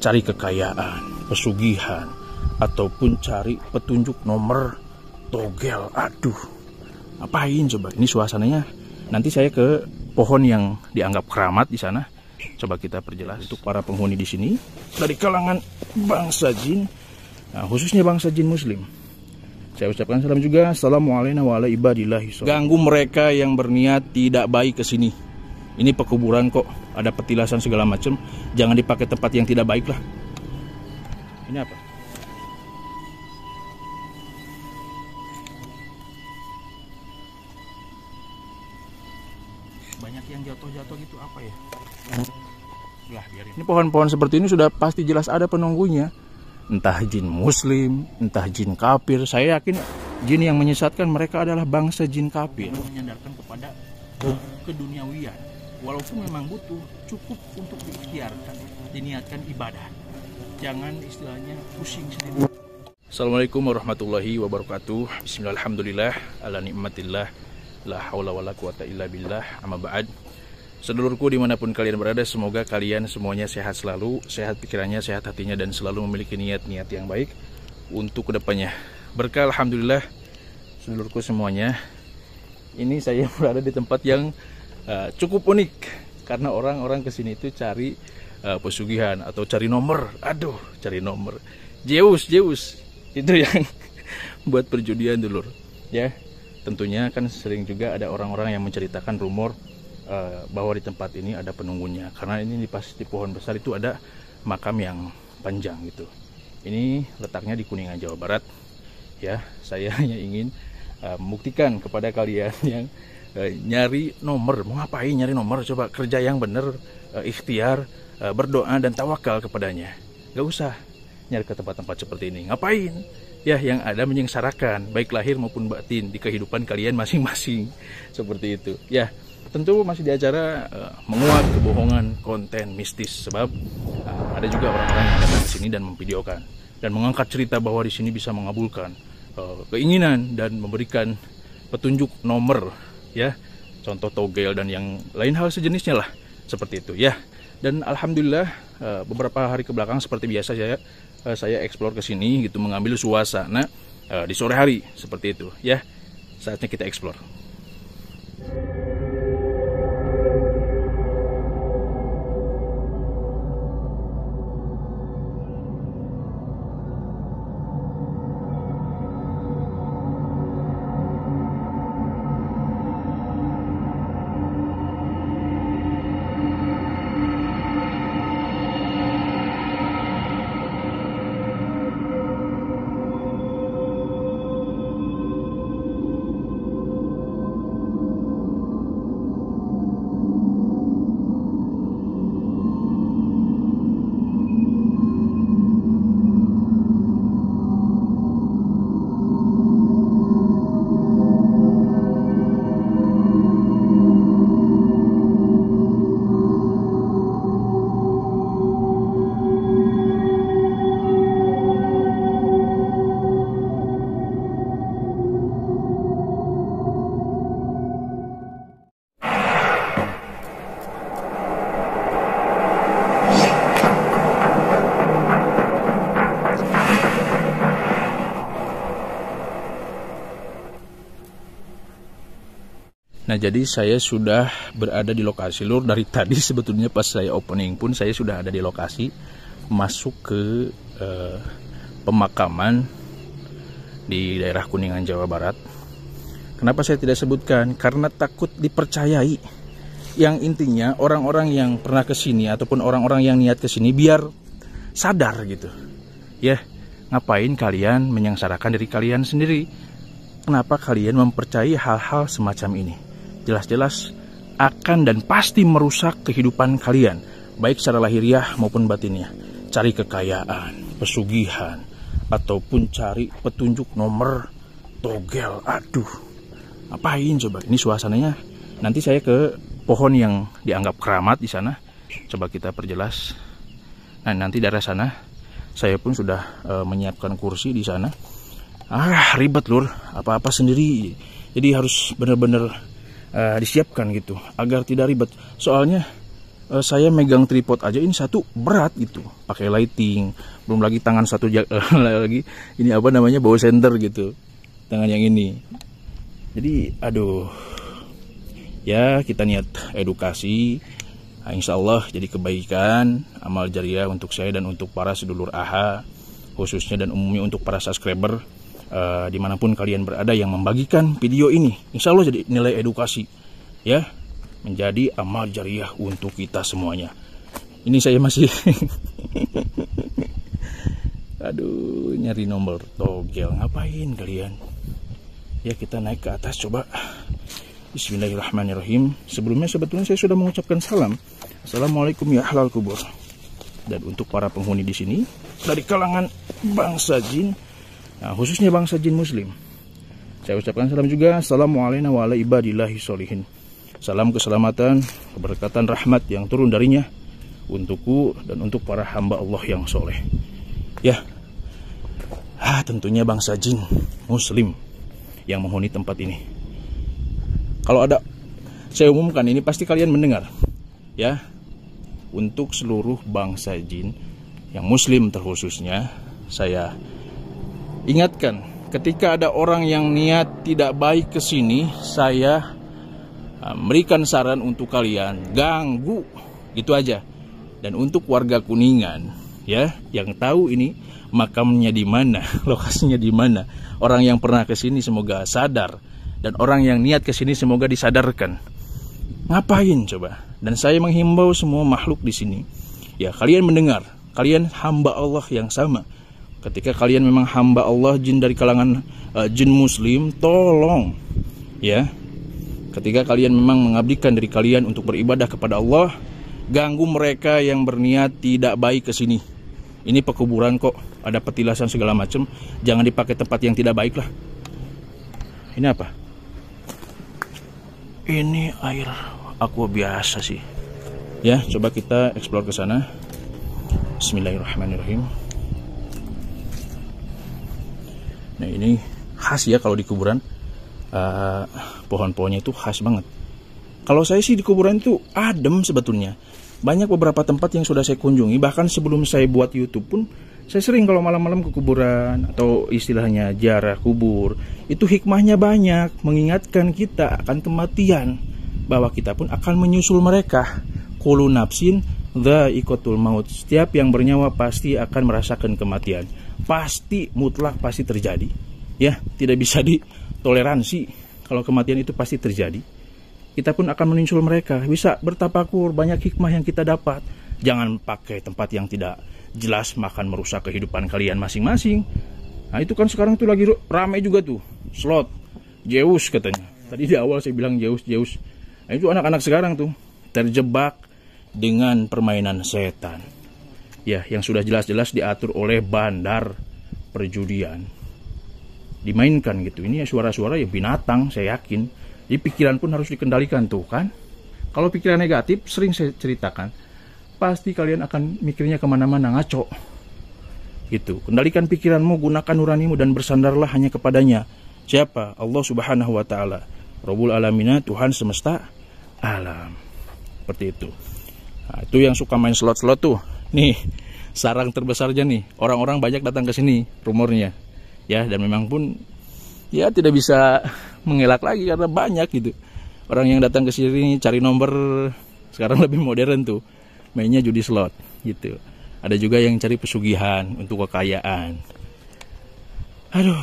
cari kekayaan, pesugihan, ataupun cari petunjuk nomor togel. Aduh, ngapain coba? Ini suasananya. Nanti saya ke pohon yang dianggap keramat di sana. Coba kita perjelas untuk para penghuni di sini dari kalangan bangsa jin, nah, khususnya bangsa jin Muslim. Saya ucapkan salam juga. Assalamualaikum warahmatullahi wabarakatuh. Ganggu mereka yang berniat tidak baik ke sini. Ini pekuburan kok, ada petilasan segala macam. Jangan dipakai tempat yang tidak baik lah. Ini apa? Banyak yang jatuh-jatuh gitu, apa ya? Lah, biarin. Ini pohon-pohon seperti ini sudah pasti jelas ada penunggunya. Entah jin Muslim, entah jin kafir. Saya yakin jin yang menyesatkan mereka adalah bangsa jin kafir. Menyandarkan kepada keduniawian. Walaupun memang butuh, cukup untuk diikhtiarkan, diniatkan ibadah. Jangan istilahnya pusing sendiri. Assalamualaikum warahmatullahi wabarakatuh. Bismillahirrahmanirrahim. Ala nikmatillah. La haula wala quwata illa billah. Amma ba'd. Sedulurku dimanapun kalian berada, semoga kalian semuanya sehat selalu, sehat pikirannya, sehat hatinya, dan selalu memiliki niat-niat yang baik untuk kedepannya. Berkah alhamdulillah sedulurku semuanya. Ini saya berada di tempat yang cukup unik, karena orang-orang kesini itu cari pesugihan atau cari nomor. Aduh, cari nomor. Zeus itu yang buat perjudian dulur. Ya, tentunya kan sering juga ada orang-orang yang menceritakan rumor bahwa di tempat ini ada penunggunya, karena ini di pohon besar itu ada makam yang panjang gitu. Ini letaknya di Kuningan, Jawa Barat. Ya, saya hanya ingin membuktikan kepada kalian yang nyari nomor. Mau ngapain nyari nomor? Coba kerja yang benar, ikhtiar, berdoa dan tawakal kepadanya. Gak usah nyari ke tempat-tempat seperti ini. Ngapain? Ya, yang ada menyengsarakan baik lahir maupun batin di kehidupan kalian masing-masing. Seperti itu. Ya, tentu masih di acara menguak kebohongan konten mistis, sebab ada juga orang-orang yang datang ke sini dan memvideokan dan mengangkat cerita bahwa di sini bisa mengabulkan keinginan dan memberikan petunjuk nomor, ya, contoh togel dan yang lain hal sejenisnya lah, seperti itu ya. Dan alhamdulillah beberapa hari ke belakang seperti biasa saya eksplor ke sini gitu, mengambil suasana di sore hari seperti itu ya. Saatnya kita eksplor. Nah, jadi saya sudah berada di lokasi lur. Dari tadi sebetulnya pas saya opening pun saya sudah ada di lokasi, masuk ke pemakaman di daerah Kuningan, Jawa Barat. Kenapa saya tidak sebutkan? Karena takut dipercayai. Yang intinya orang-orang yang pernah kesini ataupun orang-orang yang niat kesini biar sadar gitu. Ya, ngapain kalian menyengsarakan diri kalian sendiri? Kenapa kalian mempercayai hal-hal semacam ini? Jelas-jelas akan dan pasti merusak kehidupan kalian, baik secara lahiriah maupun batinnya. Cari kekayaan, pesugihan, ataupun cari petunjuk nomor togel. Aduh, ngapain coba? Ini suasananya. Nanti saya ke pohon yang dianggap keramat di sana. Coba kita perjelas. Nah, nanti dari sana saya pun sudah menyiapkan kursi di sana. Ribet lur, apa-apa sendiri. Jadi harus benar-benar disiapkan gitu agar tidak ribet. Soalnya saya megang tripod aja ini satu berat gitu, pakai lighting, belum lagi tangan satu lagi ini apa namanya, bawa senter gitu, tangan yang ini. Jadi aduh, ya kita niat edukasi, nah, insya Allah jadi kebaikan, amal jariah untuk saya dan untuk para sedulur AHA khususnya, dan umumnya untuk para subscriber dimanapun kalian berada yang membagikan video ini. Insya Allah jadi nilai edukasi, ya, menjadi amal jariah untuk kita semuanya. Ini saya masih aduh, nyari nomor togel, ngapain kalian? Ya, kita naik ke atas coba. Bismillahirrahmanirrahim. Sebelumnya sebetulnya saya sudah mengucapkan salam. Assalamualaikum ya ahlal kubur. Dan untuk para penghuni di sini dari kalangan bangsa jin, nah, khususnya bangsa jin muslim, saya ucapkan salam juga. Assalamualaikum warahmatullahi wabarakatuh. Salam keselamatan, keberkatan, rahmat yang turun darinya untukku dan untuk para hamba Allah yang soleh. Ya, tentunya bangsa jin muslim yang menghuni tempat ini. Kalau ada, saya umumkan ini pasti kalian mendengar, ya. Untuk seluruh bangsa jin yang muslim terkhususnya, saya ingatkan, ketika ada orang yang niat tidak baik ke sini, saya memberikan saran untuk kalian ganggu, gitu aja. Dan untuk warga Kuningan, ya, yang tahu ini makamnya di mana, lokasinya di mana, orang yang pernah ke sini semoga sadar, dan orang yang niat ke sini semoga disadarkan. Ngapain coba? Dan saya menghimbau semua makhluk di sini, ya, kalian mendengar, kalian hamba Allah yang sama. Ketika kalian memang hamba Allah, jin dari kalangan jin muslim, tolong, ya, ketika kalian memang mengabdikan diri kalian untuk beribadah kepada Allah, ganggu mereka yang berniat tidak baik ke sini. Ini pekuburan kok, ada petilasan segala macam, jangan dipakai tempat yang tidak baik lah. Ini apa? Ini air aqua biasa sih. Ya, coba kita explore ke sana. Bismillahirrahmanirrahim. Nah, ini khas ya kalau di kuburan. Pohon-pohonnya itu khas banget. Kalau saya sih di kuburan itu adem sebetulnya. Banyak beberapa tempat yang sudah saya kunjungi, bahkan sebelum saya buat YouTube pun saya sering kalau malam-malam ke kuburan, atau istilahnya ziarah kubur. Itu hikmahnya banyak, mengingatkan kita akan kematian, bahwa kita pun akan menyusul mereka. Kullu nafsin dha'iqatul maut. Setiap yang bernyawa pasti akan merasakan kematian. Pasti, mutlak pasti terjadi. Ya, tidak bisa toleransi, kalau kematian itu pasti terjadi. Kita pun akan menyusul mereka, bisa bertapakur, banyak hikmah yang kita dapat. Jangan pakai tempat yang tidak jelas, makan merusak kehidupan kalian masing-masing. Nah, itu kan sekarang tuh lagi ramai juga tuh, slot Zeus katanya. Tadi di awal saya bilang Zeus. Nah, itu anak-anak sekarang tuh terjebak dengan permainan setan, ya, yang sudah jelas-jelas diatur oleh bandar perjudian, dimainkan gitu. Ini ya suara-suara ya binatang, saya yakin. Jadi pikiran pun harus dikendalikan tuh kan. Kalau pikiran negatif, sering saya ceritakan, pasti kalian akan mikirnya kemana-mana, ngaco gitu. Kendalikan pikiranmu, gunakan nuranimu, dan bersandarlah hanya kepadanya. Siapa? Allah subhanahu wa ta'ala, Rabbul alamina, Tuhan semesta alam. Seperti itu. Nah, itu yang suka main slot-slot tuh, nih sarang terbesarnya nih. Orang-orang banyak datang ke sini rumornya, ya, dan memang pun ya tidak bisa mengelak lagi karena banyak gitu orang yang datang ke sini cari nomor. Sekarang lebih modern tuh, mainnya judi slot gitu. Ada juga yang cari pesugihan untuk kekayaan. Aduh,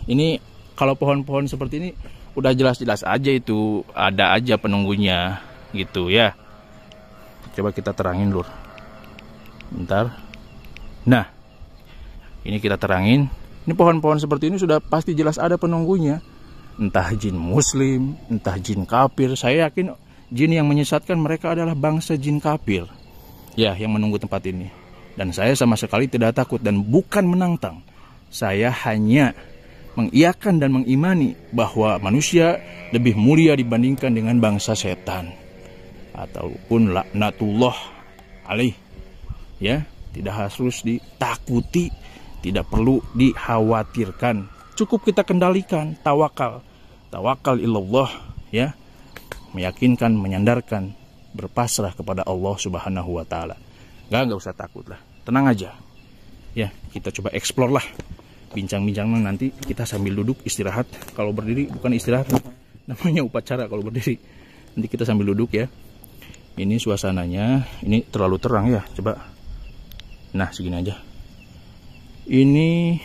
ini kalau pohon-pohon seperti ini udah jelas-jelas aja itu ada aja penunggunya gitu ya. Coba kita terangin lur, bentar. Nah, ini kita terangin. Ini pohon-pohon seperti ini sudah pasti jelas ada penunggunya. Entah jin muslim, entah jin kafir. Saya yakin jin yang menyesatkan mereka adalah bangsa jin kafir, ya, yang menunggu tempat ini. Dan saya sama sekali tidak takut dan bukan menantang. Saya hanya mengiyakan dan mengimani bahwa manusia lebih mulia dibandingkan dengan bangsa setan ataupun laknatullah alaih. Ya, tidak harus ditakuti, tidak perlu dikhawatirkan. Cukup kita kendalikan, tawakal ilallah, ya, meyakinkan, menyandarkan berpasrah kepada Allah Subhanahu wa taala. Nggak usah takut lah. Tenang aja. Ya, kita coba explore lah. Bincang-bincang nanti kita sambil duduk istirahat. Kalau berdiri bukan istirahat, namanya upacara kalau berdiri. Nanti kita sambil duduk ya. Ini suasananya, ini terlalu terang ya. Coba. Nah, segini aja. Ini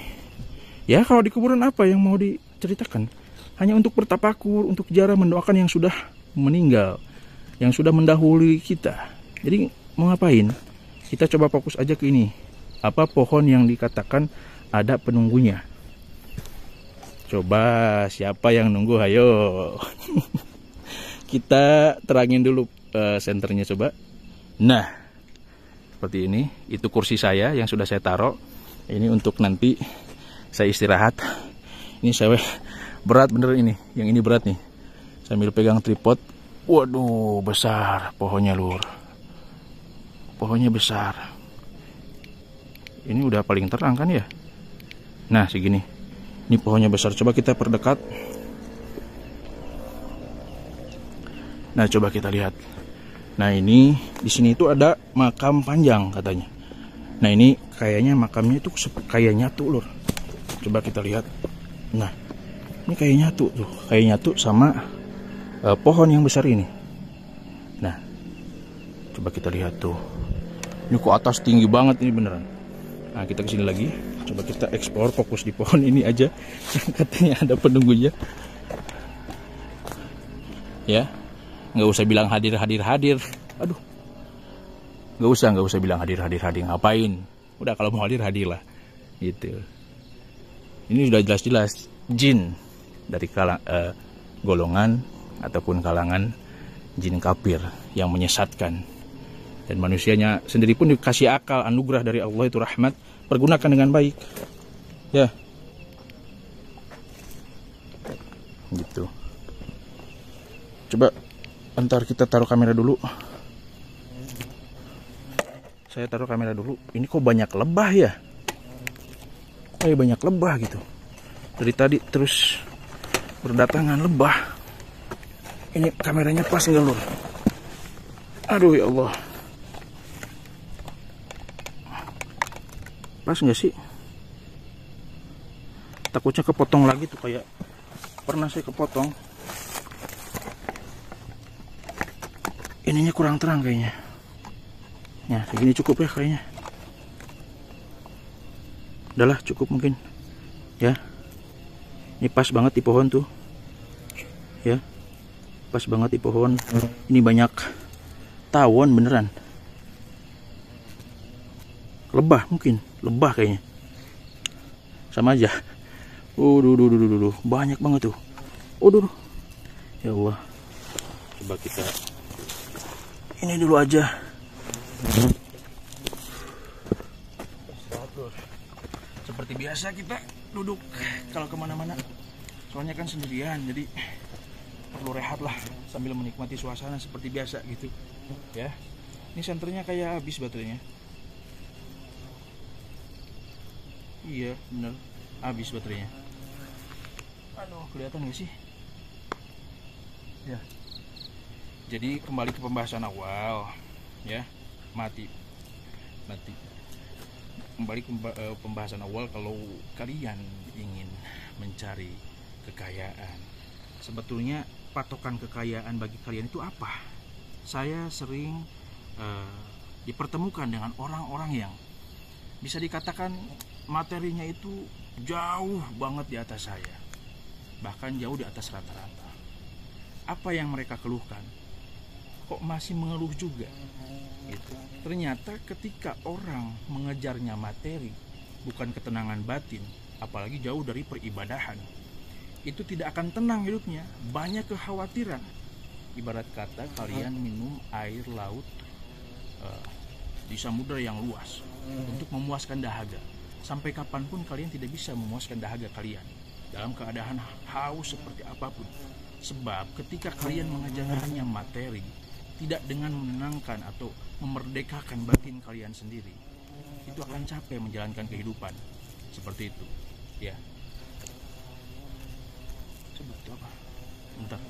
ya kalau di kuburan apa yang mau diceritakan? Hanya untuk bertapakur, untuk jarah mendoakan yang sudah meninggal, yang sudah mendahului kita. Jadi mau ngapain? Kita coba fokus aja ke ini. Apa pohon yang dikatakan ada penunggunya? Coba siapa yang nunggu? Ayo. Kita terangin dulu senternya coba. Nah, seperti ini. Itu kursi saya yang sudah saya taruh. Ini untuk nanti saya istirahat. Ini saya berat bener ini. Yang ini berat nih. Sambil pegang tripod. Waduh, besar pohonnya lur. Pohonnya besar. Ini udah paling terang kan ya? Nah, segini. Ini pohonnya besar. Coba kita perdekat. Nah, coba kita lihat. Nah, ini di sini itu ada makam panjang katanya. Nah, ini kayaknya makamnya itu kayak nyatu, lur. Coba kita lihat. Nah, ini kayak nyatu tuh. Kayak nyatu sama pohon yang besar ini. Nah, coba kita lihat tuh. Ini ke atas tinggi banget ini beneran. Nah, kita kesini lagi. Coba kita explore, fokus di pohon ini aja. Katanya ada penunggunya. Ya, nggak usah bilang hadir. Aduh, nggak usah bilang hadir. Ngapain? Udah kalau mau hadir lah. Gitu. Ini sudah jelas-jelas jin dari golongan ataupun kalangan jin kafir yang menyesatkan. Dan manusianya sendiri pun dikasih akal, anugerah dari Allah itu rahmat, pergunakan dengan baik. Ya. Gitu. Coba antar kita taruh kamera dulu. Saya taruh kamera dulu. Ini kok banyak lebah ya? Banyak lebah gitu. Dari tadi terus berdatangan lebah. Ini kameranya pas nggak lur? Aduh ya Allah. Pas nggak sih? Takutnya kepotong lagi tuh, kayak pernah saya kepotong. Ininya kurang terang kayaknya. Ya, segini cukup ya kayaknya. Udahlah, cukup mungkin. Ya. Ini pas banget di pohon tuh. Ya. Pas banget di pohon. Ini banyak tawon beneran. Lebah mungkin. Lebah kayaknya. Sama aja. Duh. Banyak banget tuh. Duh. Ya Allah. Coba kita ini dulu aja. Seperti biasa kita duduk kalau kemana-mana. Soalnya kan sendirian, jadi perlu rehat lah sambil menikmati suasana seperti biasa gitu. Ya. Ini senternya kayak habis baterainya. Iya, bener. Habis baterainya. Aduh, kelihatan gak sih? Ya. Jadi kembali ke pembahasan awal, ya, mati. Kembali ke pembahasan awal, kalau kalian ingin mencari kekayaan, sebetulnya patokan kekayaan bagi kalian itu apa? Saya sering dipertemukan dengan orang-orang yang bisa dikatakan materinya itu jauh banget di atas saya, bahkan jauh di atas rata-rata. Apa yang mereka keluhkan? Kok masih mengeluh juga gitu. Ternyata ketika orang mengejarnya materi, bukan ketenangan batin, apalagi jauh dari peribadahan, itu tidak akan tenang hidupnya, banyak kekhawatiran. Ibarat kata kalian minum air laut di samudera yang luas untuk memuaskan dahaga. Sampai kapanpun kalian tidak bisa memuaskan dahaga kalian dalam keadaan haus seperti apapun. Sebab ketika kalian mengejar hanya materi, tidak dengan menenangkan atau memerdekakan batin kalian sendiri, itu akan capek menjalankan kehidupan seperti itu. Ya. Coba itu apa? Bentar.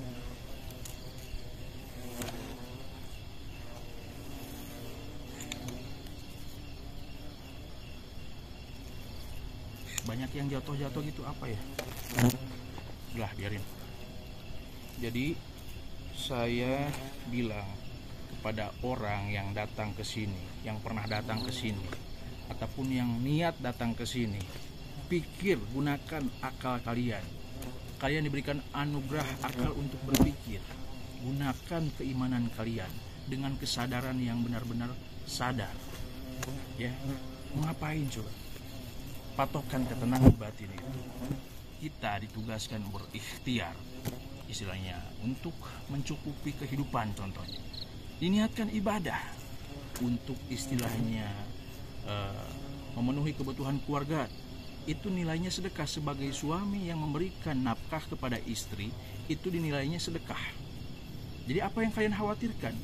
banyak yang jatuh-jatuh gitu apa ya. Udah biarin. Jadi saya bilang kepada orang yang datang ke sini, yang pernah datang ke sini, ataupun yang niat datang ke sini, pikir, gunakan akal kalian. Kalian diberikan anugerah akal untuk berpikir. Gunakan keimanan kalian dengan kesadaran yang benar-benar sadar. Ya, mau ngapain coba? Patokan ketenangan batin itu. Kita ditugaskan berikhtiar, istilahnya untuk mencukupi kehidupan contohnya. Diniatkan ibadah untuk istilahnya memenuhi kebutuhan keluarga. Itu nilainya sedekah. Sebagai suami yang memberikan nafkah kepada istri, itu dinilainya sedekah. Jadi apa yang kalian khawatirkan?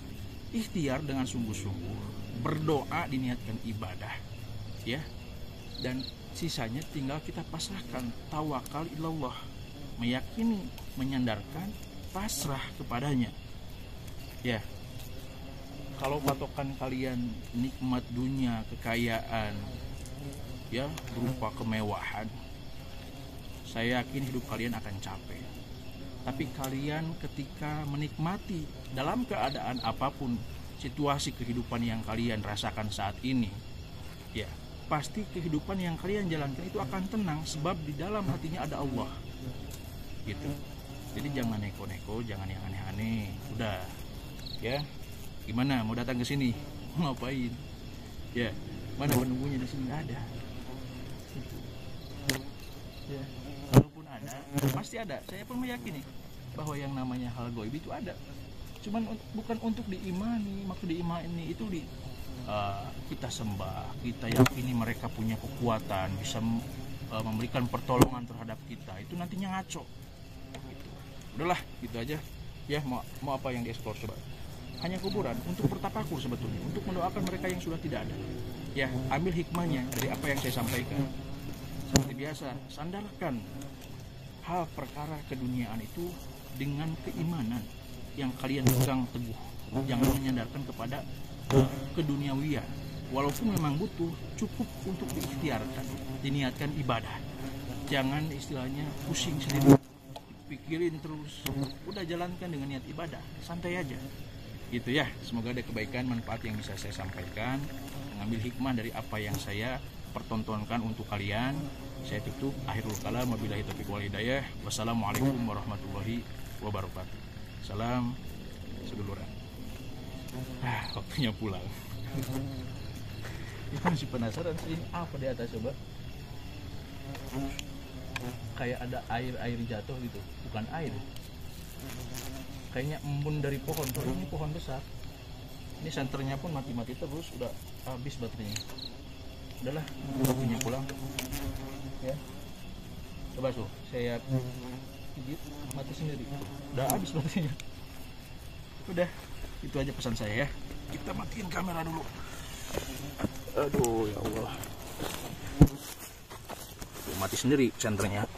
Ikhtiar dengan sungguh-sungguh, berdoa, diniatkan ibadah, ya. Dan sisanya tinggal kita pasrahkan, tawakal ilallah, meyakini, menyandarkan, pasrah kepadanya. Ya. Kalau patokan kalian nikmat dunia, kekayaan, ya, berupa kemewahan, saya yakin hidup kalian akan capek. Tapi kalian ketika menikmati dalam keadaan apapun situasi kehidupan yang kalian rasakan saat ini, ya, pasti kehidupan yang kalian jalankan itu akan tenang, sebab di dalam hatinya ada Allah. Gitu. Jadi jangan neko-neko, jangan yang aneh-aneh. Udah, ya. Gimana mau datang ke sini? Mau ngapain? Ya, mana penunggunya di sini? Nggak ada. Ya, kalaupun ada, pasti ada. Saya pun meyakini bahwa yang namanya hal gaib itu ada. Cuman bukan untuk diimani. Maksud diimani itu kita sembah, kita yakini mereka punya kekuatan, bisa memberikan pertolongan terhadap kita. Itu nantinya ngaco. Gitu. Udahlah, gitu aja. Ya, mau apa yang dieksplor coba? Hanya kuburan untuk bertapakur sebetulnya, untuk mendoakan mereka yang sudah tidak ada. Ya, ambil hikmahnya dari apa yang saya sampaikan. Seperti biasa, sandarkan hal perkara keduniaan itu dengan keimanan yang kalian pegang teguh. Jangan menyandarkan kepada keduniawian. Walaupun memang butuh, cukup untuk diikhtiarkan, diniatkan ibadah. Jangan istilahnya pusing sendiri, pikirin terus. Udah jalankan dengan niat ibadah, santai aja. Gitu ya, semoga ada kebaikan, manfaat yang bisa saya sampaikan, mengambil hikmah dari apa yang saya pertontonkan untuk kalian. Saya tutup, akhirul kalam, wabillahi taufiq wal hidayah. Wassalamualaikum warahmatullahi wabarakatuh. Salam seduluran. Waktunya pulang. Itu masih penasaran sih, apa di atas coba? Kayak ada air jatuh gitu, bukan air. Kayaknya embun dari pohon, soalnya ini pohon besar. Ini senternya pun mati-mati terus, udah habis baterainya. Udahlah, waktunya pulang. Ya, coba tuh, saya pijit mati sendiri. Udah habis baterainya. Udah, itu aja pesan saya ya. Kita matiin kamera dulu. Aduh, ya Allah. Mati sendiri senternya.